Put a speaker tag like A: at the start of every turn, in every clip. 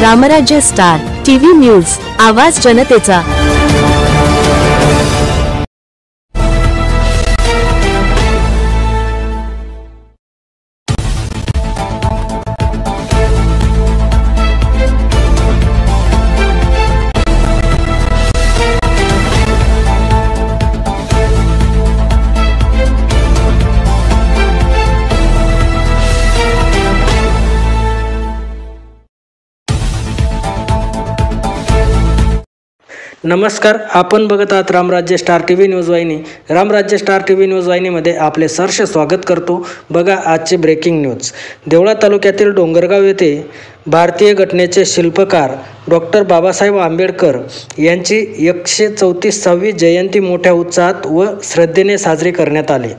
A: रामराज्य star TV news, आवाज जनतेचा।
B: नमस्कार, आपण बघत आहात रामराज्य स्टार टीव्ही न्यूज वाहिनी। रामराज्य स्टार टीव्ही न्यूज वाहिनीमध्ये आपले सहर्ष स्वागत करतो। बघा आजची ब्रेकिंग न्यूज। देवळा तालुक्यातील डोंगरगाव येथे भारतीय घटनेचे शिल्पकार डॉक्टर बाबासाहेब आंबेडकर यांची 134वी जयंती मोठ्या उत्साहात व श्रद्धेने साजरी करण्यात आली।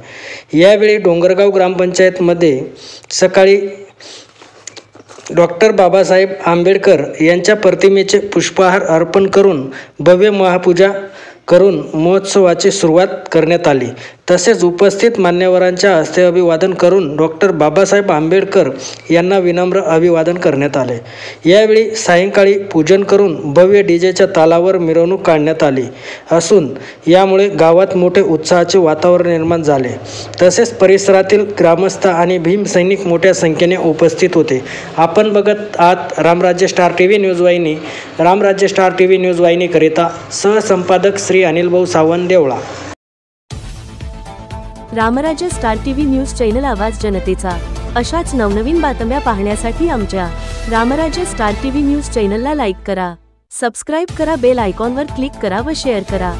B: यावेळी डोंगरगाव ग्रामपंचायतमध्ये सकाळी डॉक्टर बाबासाहेब आंबेडकर यांच्या प्रतिमेचे पुष्पहार अर्पण करून भव्य महापूजा करून महोत्सवाची सुरुवात करण्यात आली। तसेच उपस्थित मान्यवरांच्या हस्ते अभिवादन करून डॉक्टर बाबासाहेब आंबेडकर यांना विनम्र अभिवादन करण्यात आले। यावेळी सायंकाळी पूजन करून भव्य डीजेच्या तालावर मिरवणूक काढण्यात आली असून यामुळे गावात मोठे उत्साहाचे वातावरण निर्माण झाले। तसेच परिसरातील ग्रामस्थ आणि भीमसैनिक मोठ्या संख्येने उपस्थित होते। आपण बघत आहात रामराज्य स्टार टीव्ही न्यूज वाहिनी। रामराज्य स्टार टीव्ही न्यूज वाहिनीकरिता सहसंपादक Shri Anil Bhau Sawant, Deola.
A: Ramrajya star TV news channel, आवाज जनतेचा। अशाच नवनवीन बातम्या पाहण्यासाठी आमच्या रामराज्य स्टार टीव्ही न्यूज चॅनलला लाईक करा, सबस्क्राइब करा, बेल आयकॉनवर क्लिक करा व शेअर करा।